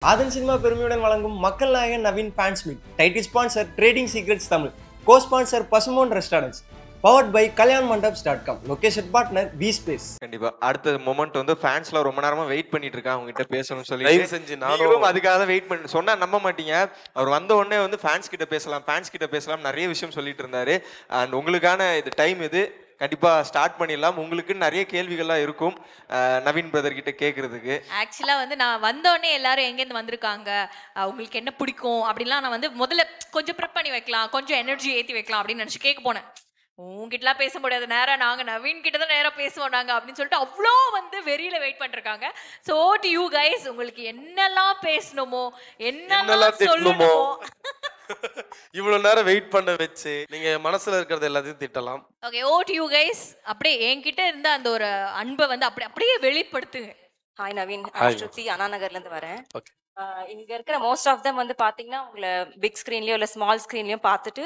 ஆதன் cinema பெருமையுடன் வழங்கும் மக்கள் நாயகன் Naveen fans meet. Title sponsor trading secrets Tamil. Co sponsor பசுமோன் ரெஸ்டாரண்ட்ஸ். பவர்ட் பை கல்யாண்மண்டப்ஸ்.com. Location partner V space. கண்டிப்பா அடுத்த மொமெண்ட் வந்து ஃபேன்ஸ்ல ரொம்ப நேரமா வெயிட் பண்ணிட்டு இருக்காங்க அவங்க கிட்ட பேசணும்னு சொல்லி தயவு செஞ்சு நானும் அதுக்காக தான் வெயிட் பண்ணி சொன்னா நம்ப மாட்டீங்க. அவர் வந்த உடனே வந்து ஃபேன்ஸ் கிட்ட பேசலாம் நிறைய விஷயம் சொல்லிட்டு இருந்தாரு. அண்ட் உங்களுக்கான இது டைம் இது கண்டிப்பா ஸ்டார்ட் பண்ணிடலாம். உங்களுக்கு நிறைய கேள்விகள்லாம் இருக்கும் நவீன் பிரதர் கிட்ட கேட்கறதுக்கு. ஆக்சுவலா வந்து நான் வந்தோடனே எல்லாரும் எங்கேருந்து வந்திருக்காங்க, உங்களுக்கு என்ன பிடிக்கும் அப்படின்லாம் நான் வந்து முதல்ல கொஞ்சம் ப்ரிப் பண்ணி வைக்கலாம், கொஞ்சம் எனர்ஜி ஏற்றி வைக்கலாம் அப்படின்னு நினச்சி கேட்க போனேன். உங்ககிட்டலாம் பேச முடியாது, நேராக நாங்கள் நவீன் கிட்ட தான் நேராக பேசுவோம் நாங்கள் அப்படின்னு சொல்லிட்டு அவ்வளோ வந்து வெறியில் வெயிட் பண்ணிருக்காங்க. ஸோ டு யூ கைஸ், உங்களுக்கு என்னெல்லாம் பேசணுமோ என்னெல்லாம் சொல்லணுமோ இவ்வளவு நேரம் வெயிட் பண்ண வச்சு நீங்க மனசுல இருக்கிறது எல்லாத்தையும் திட்டலாம். Okay, oh to you guys. அப்படியே என்கிட்ட இருந்த அந்த ஒரு அன்பை வந்து அப்படியே வெளிப்படுத்துங்க. ஹாய் நவீன், ஸ்ருதி அண்ணா நகர்ல இருந்து வரேன். Okay. இங்க இருக்கிற மோஸ்ட் ஆஃப் தம் வந்து பாத்தீங்கன்னா உங்களை பிக் ஸ்கிரீன்லயோ இல்ல ஸ்மால் ஸ்கிரீன்லயும் பார்த்துட்டு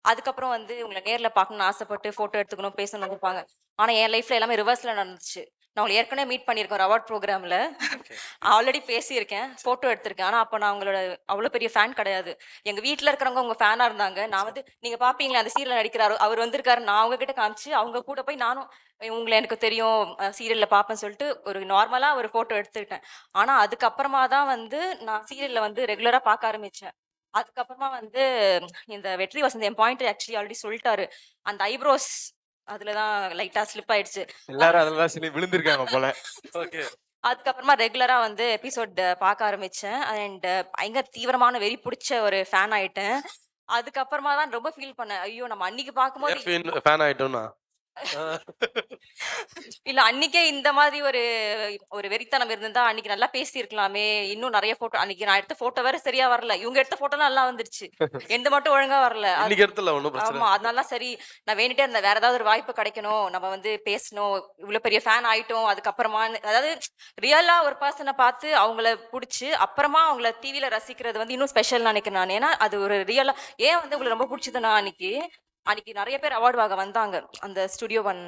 அதுக்கப்புறம் வந்து உங்களை நேர்ல பார்க்கணும்னு ஆசைப்பட்டு போட்டோ எடுத்துக்கணும் பேசணும் நினைப்பாங்க. ஆனா என் லைஃப்ல எல்லாமே ரிவர்ஸ்ல நடந்துச்சு. நான் உங்களை ஏற்கனவே மீட் பண்ணியிருக்கேன் ஒரு அவார்ட் ப்ரோக்ராம்ல. ஆல்ரெடி பேசியிருக்கேன், போட்டோ எடுத்திருக்கேன். ஆனா அப்ப நான் உங்களோட அவ்வளவு பெரிய ஃபேன் கிடையாது. எங்க வீட்டுல இருக்கிறவங்க உங்க ஃபேனா இருந்தாங்க. நான் வந்து நீங்க பாப்பீங்களா அந்த சீரியல் நடிக்கிறாரு அவர் வந்திருக்காரு, நான் அவங்க கிட்ட காமிச்சு அவங்க கூட போய் நானும் உங்களை எனக்கு தெரியும் சீரியல்ல பாப்பேன்னு சொல்லிட்டு ஒரு நார்மலா ஒரு போட்டோ எடுத்துக்கிட்டேன். ஆனா அதுக்கப்புறமா தான் வந்து நான் சீரியல்ல வந்து ரெகுலரா பார்க்க ஆரம்பிச்சேன். அதுக்கப்புறமா வந்து இந்த வெற்றி வசந்த் என் பாயிண்ட் ஆக்சுவலி ஆல்ரெடி சொல்லிட்டாரு. அந்த ஐப்ரோஸ் அதுலதான் லைட்டா ஸ்லிப் ஆயிடுச்சு. எல்லாரும் அதெல்லாம் சொல்லி விழுந்திருக்காங்க போல. ஓகே. அதுக்கப்புறமா ரெகுலரா வந்து எபிசோட் பார்க்க ஆரம்பிச்சேன். அண்ட் பயங்கர தீவிரமான வெறி பிடிச்ச ஒரு ஃபேன் ஆயிட்டேன். அதுக்கப்புறமா தான் ரொம்ப ஃபீல் பண்ணேன், ஐயோ நம்ம அன்னைக்கு பார்க்கும்போது ஃபேன் ஆயிட்டோம்னா இல்ல அன்னைக்கே இந்த மாதிரி ஒரு ஒரு வெறித்தனம் இருந்திருந்தா அன்னைக்கு நல்லா பேசி இருக்கலாமே. இன்னும் நிறைய போட்டோ அன்னைக்கு நான் எடுத்த போட்டோ வேற சரியா வரல. இவங்க எடுத்த போட்டோ நல்லா வந்துருச்சு, எந்த மட்டும் ஒழுங்கா வரல. இன்னைக்கு இடத்துல ஒண்ணும் பிரச்சனை ஆமா, அதனால சரி நான் வேண்டிட்டே இருந்தேன் வேற ஏதாவது ஒரு வாய்ப்பு கிடைக்கணும், நம்ம வந்து பேசணும், இவ்வளவு பெரிய ஃபேன் ஆயிட்டோம். அதுக்கப்புறமா அதாவது ரியலா ஒரு பர்சனை பார்த்து அவங்கள பிடிச்சி அப்புறமா அவங்கள டிவில ரசிக்கிறது வந்து இன்னும் ஸ்பெஷல் நினைக்கிறேன் நான். ஏன்னா அது ஒரு ரியலா ஏன் வந்து உங்களுக்கு ரொம்ப பிடிச்சதுன்னா அன்னைக்கு நிறைய பேர் அவார்டு வாங்க வந்தாங்க. அந்த ஸ்டுடியோ 1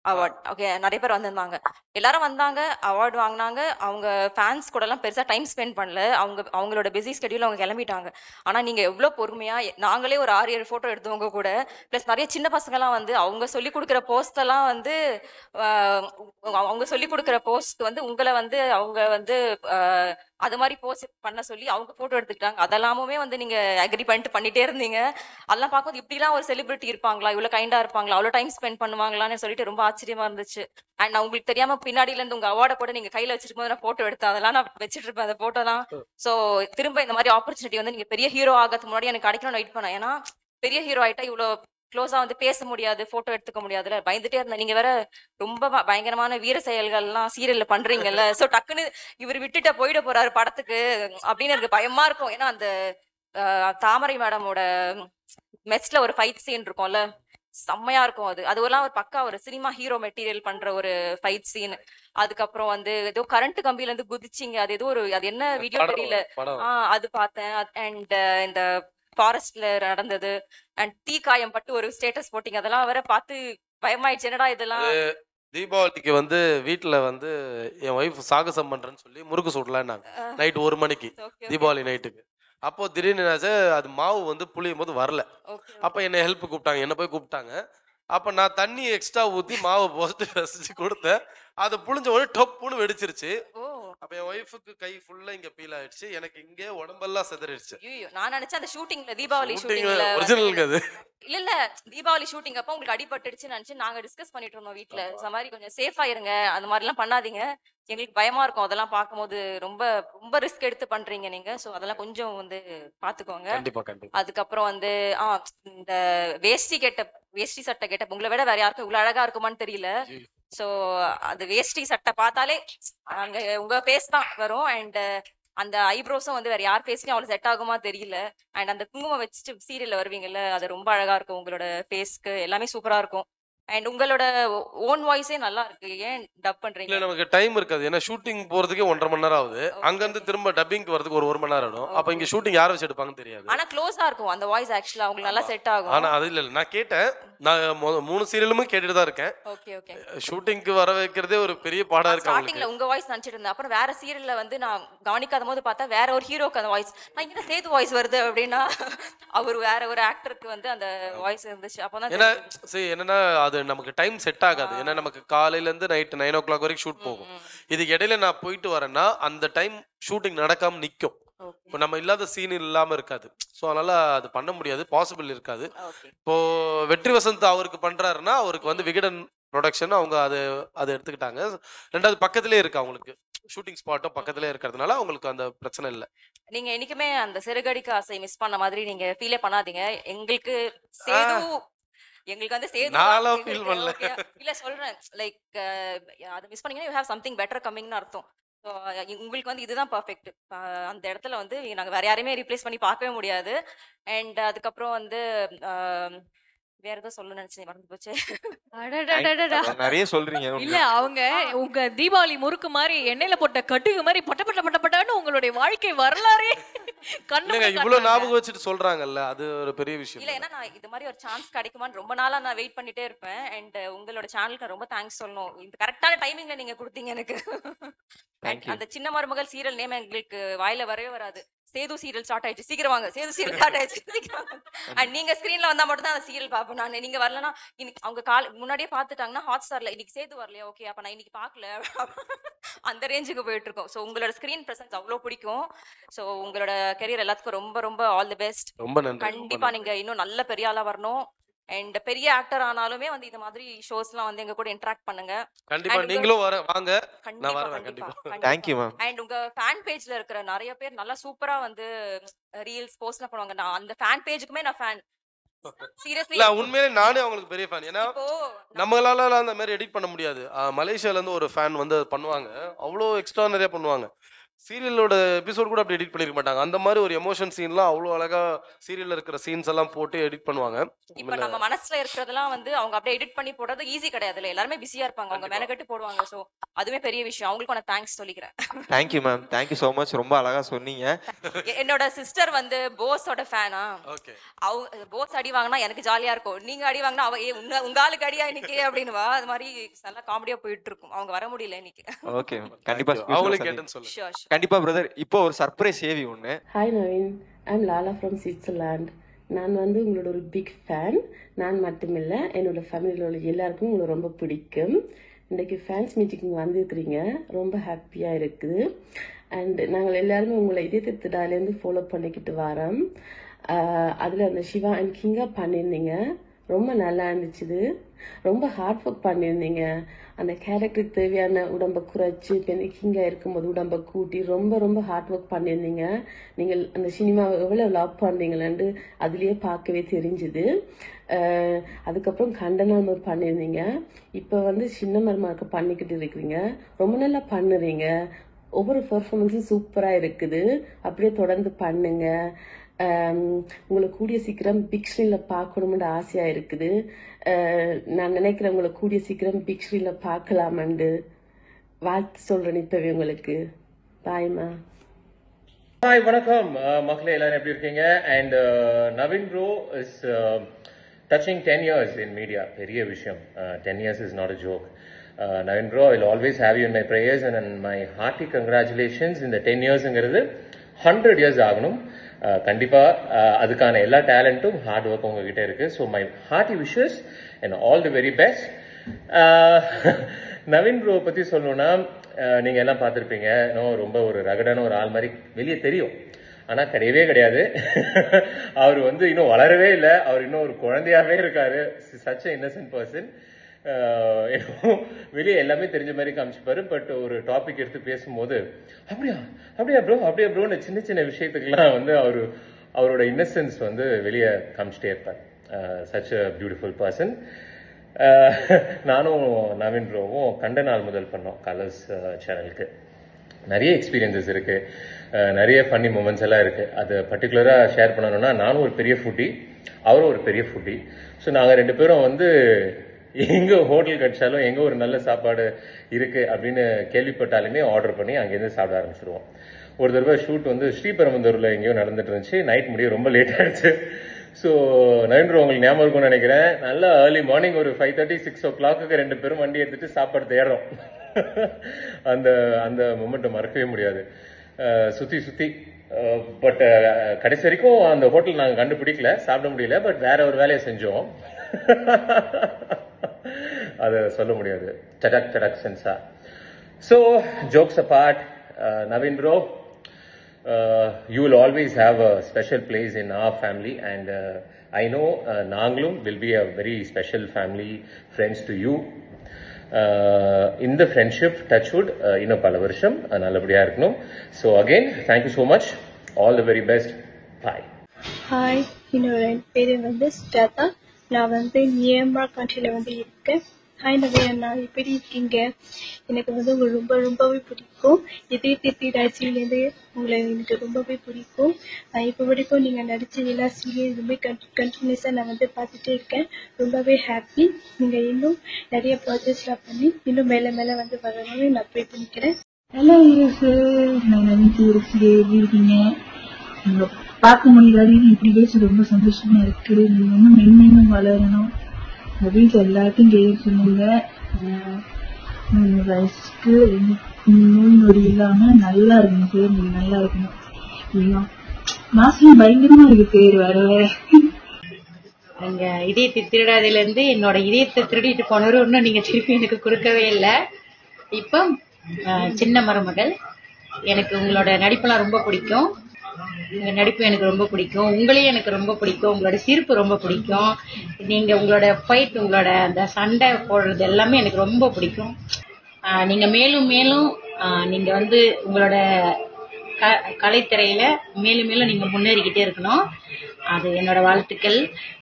அவார்ட். ஓகே, நிறைய பேர் வந்திருந்தாங்க, எல்லாரும் வந்தாங்க, அவார்டு வாங்கினாங்க. அவங்க ஃபேன்ஸ் கூட எல்லாம் பெருசா டைம் ஸ்பெண்ட் பண்ணல. அவங்களோட பிஸி ஸ்கெடியூல் அவங்க கிளம்பிட்டாங்க. ஆனா நீங்க எவ்வளவு பொறுமையா நாங்களே ஒரு 6-7 போட்டோ எடுத்தவங்க கூட பிளஸ் நிறைய சின்ன பசங்க எல்லாம் வந்து அவங்க சொல்லி கொடுக்குற போஸ்ட் எல்லாம் வந்து அவங்க சொல்லி கொடுக்குற போஸ்ட் வந்து உங்களை வந்து அவங்க வந்து அது மாதிரி போஸ்ட் பண்ண சொல்லி அவங்க போட்டோ எடுத்துக்கிட்டாங்க. அதெல்லாமே வந்து நீங்க அக்ரி பண்ணிட்டே இருந்தீங்க. அதெல்லாம் பார்க்கும்போது இப்படிலாம் ஒரு செலிபிரிட்டி இருப்பாங்களா, இவ்வளவு கைண்டா இருப்பாங்களா, அவ்வளவு டைம் ஸ்பெண்ட் பண்ணுவாங்களான்னு சொல்லிட்டு ரொம்ப ஆச்சரியமா இருந்துச்சு. அண்ட் நான் உங்களுக்கு தெரியாம பின்னாடில இருந்து உங்க அவார்டை கூட நீங்க கையில வச்சிருக்கும் போது நான் போட்டோ எடுத்தேன். அதெல்லாம் நான் வச்சிட்டு இருப்பேன் அந்த போட்டோ தான். சோ திரும்ப இந்த மாதிரி ஆப்பர்ச்சுனிட்டி வந்து நீங்க பெரிய ஹீரோ ஆகிறதுக்கு முன்னாடி எனக்கு கிடைக்கணும்னு வெயிட் பண்ணேன். ஏன்னா பெரிய ஹீரோ ஆயிட்டா இவ்வளவு க்ளோஸா வந்து பேச முடியாது, போட்டோ எடுத்துக்க முடியாதுல, பயந்துட்டே இருந்தேன். நீங்க வேற ரொம்ப பயங்கரமான வீர செயல்கள்லாம் சீரியல்ல பண்றீங்கல்ல. சோ டக்குன்னு இவர் விட்டுட்ட போயிட போறாரு படத்துக்கு அப்படின்னு எனக்கு பயமா இருக்கும். ஏன்னா அந்த தாமரை மேடமோட மெஸ்ல ஒரு ஃபைட் சீன் இருக்கும்ல, செம்மையா இருக்கும். அதுவெல்லாம் ஒரு பக்கா ஒரு சினிமா ஹீரோ மெட்டீரியல் பண்ற ஒரு ஃபைட் சீன். அதுக்கப்புறம் வந்து ஏதோ கரண்ட் கம்பியில இருந்து குதிச்சிங்க, அது ஏதோ ஒரு அது என்ன வீடியோ தெரியல. அது பார்த்தேன். அண்ட் இந்த ஃபாரஸ்ட்ல நடந்தது அண்ட் தீக்காயம் பட்டு ஒரு ஸ்டேட்டஸ் போட்டிங்க, அதெல்லாம் வேற பார்த்து பயமாயிடுச்சு. என்னடா இதெல்லாம். தீபாவளிக்கு வந்து வீட்டுல வந்து என் ஒய்ஃப் சாகசம் பண்றேன்னு சொல்லி முறுக்கு சுடலான்னாங்க நைட் 1 மணிக்கு, தீபாவளி நைட்டுக்கு. அப்போ திடீர்னு அது மாவு வந்து புளியும் போது வரல. அப்ப என்ன ஹெல்ப் கூப்பிட்டாங்க, என்ன போய் கூப்பிட்டாங்க. அப்ப நான் தண்ணி எக்ஸ்ட்ரா ஊத்தி மாவை போட்டு ரசிச்சு கொடுத்தேன். அதை புளிஞ்ச உடனே டப்புன்னு வெடிச்சிருச்சு. அப்ப என் ஒய்ஃபுக்கு கை ஃபுல்லா இங்க பீல் ஆயிடுச்சு, எனக்கு இங்கே உடம்பெல்லாம் சிதறிடுச்சு. ஐயோ, நான் நினைச்சேன் அந்த ஷூட்டிங்ல தீபாவளி ஷூட்டிங்ல ஒரிஜினலுக்கு அது இல்ல தீபாவளி ஷூட்டிங் அப்ப உங்களுக்கு அடிபட்டுடுச்சு நினைச்சு நாங்க டிஸ்கஸ் பண்ணிட்டு இருந்தோம் வீட்டுல. இந்த மாதிரி கொஞ்சம் சேஃபா இருங்க, அந்த மாதிரி எல்லாம் பண்ணாதீங்க, எங்களுக்கு பயமா இருக்கும் அதெல்லாம் பார்க்கும்போது. ரொம்ப ரொம்ப ரிஸ்க் எடுத்து பண்றீங்க நீங்க. சோ அதெல்லாம் கொஞ்சம் வந்து பாத்துக்கோங்க. அதுக்கப்புறம் வந்து இந்த வேஷ்டி சட்டை கேட்ட உங்களை விட வேற யாருக்கும் இவ்வளவு அழகா இருக்குமான்னு தெரியல. சோ அது வேஷ்டி சட்டை பார்த்தாலே அங்க உங்க ஃபேஸ் தான் வரும். அண்ட் அந்த ஐப்ரோஸும் வந்து வேற யார் ஃபேஸ்லயும் அவ்வளவு செட் ஆகுமா தெரியல. அண்ட் அந்த குங்குமம் வச்சுட்டு சீரியல்ல வருவீங்கல்ல, அது ரொம்ப அழகா இருக்கும். உங்களோட ஃபேஸ்க்கு எல்லாமே சூப்பரா இருக்கும். அண்ட் உங்களோட ஓன் வாய்ஸே நல்லா இருக்கு, ஏன் டப் இல்ல பண்றீங்க? நமக்கு டைம் இருக்காது. ஏன்னா ஷூட்டிங் போறதுக்கே 1.5 மணி நேரம் ஆகுது. அங்க இருந்து திரும்ப டப்பிங்க்கு வரதுக்கு ஒரு 1 மணி நேரம் ஆகும். அப்ப இங்க ஷூட்டிங் யாரை வச்சு எடுப்பாங்கன்னு தெரியாது. ஆனா க்ளோஸா இருக்கும் அந்த வாய்ஸ், ஆக்சுவலா உங்களுக்கு நல்லா செட் ஆகும். ஆனா அது இல்ல நான் கேட்டேன். நான் 3 சீரியலுமே கேட்டுட்டு தான் இருக்கேன். Okay okay. ஷூட்டிங்க்கு வர வைக்கிறதே ஒரு பெரிய பாடா இருக்கு ஸ்டார்டிங்ல அவங்களுக்கு. உங்க வாய்ஸ் நினைச்சிட்டு இருந்தேன், அப்புறம் வேற சீரியல்ல வந்து நான் கவனிக்காத போது பார்த்தா வேற ஒரு ஹீரோக்கு அந்த வாய்ஸ், நான் இங்க சேது வாய்ஸ் வருது அப்படின்னா அவர் வேற ஒரு ஆக்டருக்கு வந்து அந்த வாய்ஸ் இருந்துச்சு. அப்பதான் ஏன்னா சரி என்னன்னா அது நமக்கு டைம் செட் ஆகாது. ஏன்னா நமக்கு காலையில இருந்து நைட் 9 o'clock வரைக்கும் ஷூட் போகும். இதுக்கு இடையில நான் போயிட்டு வரேன்னா அந்த டைம் ஷூட்டிங் நடக்காம நிக்கும். இப்போ நம்ம இல்லாத சீன் இல்லாம இருக்காது. ஸோ அதனால அது பண்ண முடியாது, பாசிபிள் இருக்காது. இப்போ வெற்றி வசந்த் அவருக்கு பண்றாருன்னா அவருக்கு வந்து விகடன் ப்ரொடக்ஷன் அவங்க அதை எடுத்துக்கிட்டாங்க. ரெண்டாவது பக்கத்திலே இருக்கு அவங்களுக்கு, ஷூட்டிங் ஸ்பாட்டும் பக்கத்திலே இருக்கிறதுனால அவங்களுக்கு அந்த பிரச்சனை இல்லை. நீங்க என்னைக்குமே அந்த சிறுகடிக்கு ஆசை மிஸ் பண்ண மாதிரி நீங்க ஃபீலே பண்ணாதீங்க. எங்களுக்கு சேது எங்களுக்கு வந்து சேது நான்லாம் ஃபீல் பண்ணல. இல்ல சொல்றேன், லைக் அதை மிஸ் பண்ணீங்கன்னா யூ ஹேவ் சம்திங் பெட்டர் கம்மிங்னு அர்த்தம். ஸோ உங்களுக்கு வந்து இதுதான் பர்ஃபெக்ட். அந்த இடத்துல வந்து நாங்க வேற யாரையுமே ரீப்ளேஸ் பண்ணி பார்க்கவே முடியாது. அண்ட் அதுக்கப்புறம் வந்து வேற ஏதோ சொல்ல நினைச்சேன், மறந்து போச்சு. அடடடடடா. நிறைய சொல்றீங்க. இல்ல அவங்க உங்க தீபாவளி முறுக்கு மாதிரி எண்ணெயில போட்ட கட்டுகு மாதிரி பட்டன்னு உங்களுடைய வாழ்க்கை வரலாறே கண்ணு இல்லைங்க முன்னாடி இவ்வளவு காட்டுறாங்க. ஞாபகம் வச்சுட்டு சொல்றாங்கல்ல, அது ஒரு பெரிய விஷயம். இல்ல ஏன்னா நான் இது மாதிரி ஒரு சான்ஸ் கிடைக்குமான்னு ரொம்ப நாளா நான் வெயிட் பண்ணிட்டே இருப்பேன். அண்ட் உங்களோட சேனலுக்கு ரொம்ப தேங்க்ஸ் சொல்லணும். இந்த கரெக்டான டைமிங்ல நீங்க கொடுத்தீங்க எனக்கு. Thank you. அந்த சின்ன மருமகள் சீரியல் நேம் எங்களுக்கு வாயில வரவே வராது. சேது சீரியல் ஸ்டார்ட் ஆயிடுச்சு, சீக்கிரம் வாங்க, சேது சீரியல் ஸ்டார்ட் ஆயிடுச்சு. அண்ட் நீங்க ஸ்கிரீன்ல வந்தா மட்டும் தான் அந்த சீரியல் பாப்பேன் நான். நீங்க வரலன்னா இன்னைக்கு அவங்க முன்னாடியே பாத்துட்டாங்கன்னா ஹாட் ஸ்டார்ல இன்னைக்கு சேது வரலையா, ஓகே அப்ப நான் இன்னைக்கு பாக்கல, அந்த ரேஞ்சுக்கு போயிட்டு இருக்கோம். ஸோ உங்களோட ஸ்கிரீன் பிரசன்ஸ் அவ்வளோ பிடிக்கும். ஸோ உங்களோட கெரியர் எல்லாத்துக்கும் ரொம்ப ரொம்ப ஆல் தி பெஸ்ட். ரொம்ப நன்றி. கண்டிப்பா நீங்க இன்னும் நல்ல பெரிய ஆளா வரணும். அண்ட் பெரிய ஆக்டர் ஆனாலுமே வந்து இந்த மாதிரி ஷோஸ்லாம் வந்து எங்க கூட இன்டராக்ட் பண்ணுங்க. கண்டிப்பா நீங்களும் வாங்க, நான் கண்டிப்பா வரேன் கண்டிப்பா. கண்டிப்பா. Thank you, ma'am. அண்ட் உங்க ஃபேன் பேஜ்ல இருக்கிற நிறைய பேர் நல்லா சூப்பரா வந்து ரீல்ஸ் போஸ்ட்லாம் பண்ணுவாங்க. நான் அந்த ஃபேன் பேஜுக்குமே நான் ஃபேன். சீரியஸ்லி இல்ல உண்மையிலே நானே அவங்களுக்கு பெரிய ஃபேன். ஏன்னா இப்போ நம்மளால அந்த மாதிரி எடிட் பண்ண முடியாது. மலேசியால இருந்து ஒரு ஃபேன் வந்து பண்ணுவாங்க, அவ்வளோ எக்ஸ்ட்ரானரியா பண்ணுவாங்க. சீரியலோட எபிசோட் கூட அப்படி எடிட் பண்ணிருக்க மாட்டாங்க. அந்த மாதிரி ஒரு எமோஷன் சீன்லாம் அவ்வளோ அழகா சீரியல்ல இருக்கிற சீன்ஸ் எல்லாம் போட்டு எடிட் பண்ணுவாங்க. இப்ப நம்ம மனசுல இருக்கிறதெல்லாம் வந்து அவங்க அப்படியே எடிட் பண்ணி போடுறது ஈஸி கிடையாதுல்ல, எல்லாருமே பிஸியா இருப்பாங்க, அவங்க மெனக்கெட்டு போடுவாங்க. சோ அதுவே பெரிய விஷயம். அவங்களுக்கு நான் தேங்க்ஸ் சொல்லிக்கிறேன். Thank you ma'am, thank you so much. ரொம்ப அழகா சொன்னீங்க. என்னோட சிஸ்டர் வந்து போஸோட ஃபேனா, ஓகே அவங்க போஸ் அடி வாங்கினா எனக்கு ஜாலியா இருக்கும், நீங்க அடி வாங்கினா அவ உங்க ஆளுக்கு அடியா இன்னைக்கு அப்படின்னுவா. அது மாதிரி நல்லா காமெடியா போயிட்டு இருக்கும். அவங்க வர முடியல இன்னைக்கு. ஓகே கண்டிப்பா அவங்களுக்கு கேட்டேன்னு சொல்லுங்க. Sure sure. கண்டிப்பா பிரதர். இப்போ ஒரு சர்ப்ரைஸ் சேவி ஒன்று. Hi Naveen, I'm Lala from Switzerland. நான் வந்து உங்களோட ஒரு பிக் ஃபேன். நான் மட்டுமில்லை, என்னோட ஃபேமிலியில் உள்ள எல்லாருக்கும் உங்களை ரொம்ப பிடிக்கும். இன்றைக்கி ஃபேன்ஸ் மீட்டிங் வந்திருக்கிறீங்க, ரொம்ப ஹாப்பியாக இருக்குது. அண்ட் நாங்கள் எல்லாருமே உங்களை இதயத்திடாலேருந்து ஃபாலோ பண்ணிக்கிட்டு வரோம். அதில் அந்த சிவா அண்ட் கிங்கா பண்ணியிருந்தீங்க, ரொம்ப நல்லா இருந்துச்சு. ரொம்ப ஹார்ட் ஒர்க் பண்ணியிருந்தீங்க. அந்த கேரக்டருக்கு தேவையான உடம்பை குறைச்சி கிங்கா இருக்கும்போது உடம்பை கூட்டி ரொம்ப ரொம்ப ஹார்ட் ஒர்க் பண்ணியிருந்தீங்க. நீங்கள் அந்த சினிமாவை எவ்வளோ லவ் பண்ணுறீங்களேன்னு அதுலேயே பார்க்கவே தெரிஞ்சுது. அதுக்கப்புறம் கண்டனம் பண்ணியிருந்தீங்க. இப்போ வந்து சின்ன மருமக பண்ணிக்கிட்டு இருக்கிறீங்க, ரொம்ப நல்லா பண்ணுறீங்க. ஒவ்வொரு பெர்ஃபார்மன்ஸும் சூப்பராக இருக்குது. அப்படியே தொடர்ந்து பண்ணுங்க. உங்களை கூடிய சீக்கிரம் பிக் ஸ்க்ரீனில் பார்க்கணும்னு ஆசையாக இருக்குது. நான் நினைக்கிறேன் உங்களை கூடிய சீக்கிரம் பிக் ஸ்க்ரீனில் பார்க்கலாமண்டு வாழ்த்து சொல்கிறேன் இப்போவே உங்களுக்கு. பாய்மா. ஹாய் வணக்கம் மக்களே, எல்லாரும் எப்படி இருக்கீங்க? And Naveen bro is touching 10 years in media. பெரிய விஷயம். 10 years is not a joke. Navin bro, I will always have you in my prayers and my hearty congratulations. இந்த 10 yearsங்கிறது 100 years ஆகணும். கண்டிப்பா அதுக்கான எல்லா டேலண்ட்டும் ஹார்ட் ஒர்க் உங்ககிட்ட இருக்கு. So my hearty wishes and all the very best. Naveen bro பத்தி சொல்லணும்னா, நீங்க எல்லாம் பார்த்துருப்பீங்க, ரொம்ப ஒரு ரகடான ஒரு ஆள் மாதிரி வெளியே தெரியும். ஆனா கிடையவே கிடையாது. அவர் வந்து இன்னும் வளரவே இல்லை, அவர் இன்னும் ஒரு குழந்தையாவே இருக்காரு. Such Innocent person. வெளியே எல்லாமே தெரிஞ்ச மாதிரி காமிச்சுப்பாரு. பட் ஒரு டாபிக் எடுத்து பேசும்போது அப்படியா அப்படியா ப்ரோ அப்படியா ப்ரோன்னு சின்ன சின்ன விஷயத்துக்கெல்லாம் வந்து அவரோட இன்னசென்ஸ் வந்து வெளியே காமிச்சிட்டே இருப்பார். Such a beautiful person. நானும் நவீன் ப்ரோவும் கண்ட நாள் முதல் பண்ணோம் கலர்ஸ் சேனலுக்கு. நிறைய எக்ஸ்பீரியன்சஸ் இருக்கு, நிறைய ஃபன்னி மூமெண்ட்ஸ் எல்லாம் இருக்கு. அது பர்டிகுலராக ஷேர் பண்ணணும்னா, நானும் ஒரு பெரிய ஃபுட்டி, அவரும் ஒரு பெரிய ஃபுட்டி. ஸோ நாங்கள் ரெண்டு பேரும் வந்து எங்க ஹோட்டல் கிடைச்சாலும் எங்க ஒரு நல்ல சாப்பாடு இருக்கு அப்படின்னு கேள்விப்பட்டாலுமே ஆர்டர் பண்ணி அங்கேருந்து சாப்பிட ஆரம்பிச்சிருவோம். ஒரு தடவை ஷூட் வந்து ஸ்ரீபெரும்புதூர்ல எங்கேயோ நடந்துட்டு இருந்துச்சு. நைட் முடிய ரொம்ப லேட் ஆயிடுச்சு. ஸோ நவீன் உங்களுக்கு ஞாபகம் இருக்கும்னு நினைக்கிறேன். நல்லா ஏர்லி மார்னிங் ஒரு 5:30 6 o'clock 2 பேரும் வண்டி எடுத்துட்டு சாப்பாடு தேடுறோம். அந்த அந்த மொமெண்ட்டை மறக்கவே முடியாது. சுத்தி பட் கடைசி வரைக்கும் அந்த ஹோட்டல் நாங்கள் கண்டுபிடிக்கல, சாப்பிட முடியல. பட் வேற ஒரு வேலையை செஞ்சோம். அதை சொல்ல முடியாது. சடக் சென்சா. So jokes apart, Naveen bro, you will always have a special place in our family, and I know Nanglum will be a very special family, friends to you. In the friendship, touchwood, இன்னும் பல வருஷம் நல்லபடியா இருக்கணும். So again, thank you so much. All the very best. Bye. Hi, என்னோட பேரு வந்து ஸ்டேதா. நான் வந்து மியான்மர் கண்ட்ரில வந்து இருக்கேன். ஹாய் நவீன் அண்ணா, எப்படி இருக்கீங்க? எனக்கு வந்து உங்களை ரொம்பவே பிடிக்கும். இதே ராசியிலேருந்து உங்களை எனக்கு ரொம்பவே பிடிக்கும். இப்போ வரைக்கும் நீங்கள் நடிச்ச எல்லா சீரியலுமே கண்டினியூஸாக நான் வந்து பார்த்துட்டே இருக்கேன். ரொம்பவே ஹாப்பி. நீங்கள் இன்னும் நிறைய ப்ராஜெக்ட்ஸ்லாம் பண்ணி இன்னும் மேலே வந்து வரணும்னு நான் ப்ரே பண்ணிக்கிறேன். ஹலோ நான் எப்படி இருக்கீங்க? உங்களை பார்க்க முடியாது, இப்படி பேச ரொம்ப சந்தோஷமா இருக்கு. நீங்க இன்னும் மென்மேலும் வளரணும். உங்க வீட்டுல எல்லாத்தையும் கேட்க சொல்லுங்க. வயசுக்கு நோய் நொடி இல்லாம நல்லா இருக்கணும் பேர். நீங்க நல்லா இருக்கணும். மாசம் பயங்கரமா இருக்கு பேர் வேற வேற. அங்க இதயத்தை திருடாதில இருந்து என்னோட இதயத்தை திருடிட்டு போனவரு இன்னும் நீங்க திருப்பி எனக்கு கொடுக்கவே இல்லை. இப்போ சின்ன மருமகள். எனக்கு உங்களோட நடிப்பெல்லாம் ரொம்ப பிடிக்கும். உங்க நடிப்பு எனக்கு ரொம்ப பிடிக்கும். உங்களையும் எனக்கு ரொம்ப பிடிக்கும். உங்களோட சிரிப்பு ரொம்ப பிடிக்கும். நீங்க உங்களோட ஃபைட், உங்களோட அந்த சண்டை போடுறது எல்லாமே எனக்கு ரொம்ப பிடிக்கும். நீங்க மேலும் மேலும் நீங்க வந்து உங்களோட கலைத்திரையில மேலும் மேலும் நீங்க முன்னேறிக்கிட்டே இருக்கணும். அது என்னோட வாழ்த்துக்கள்.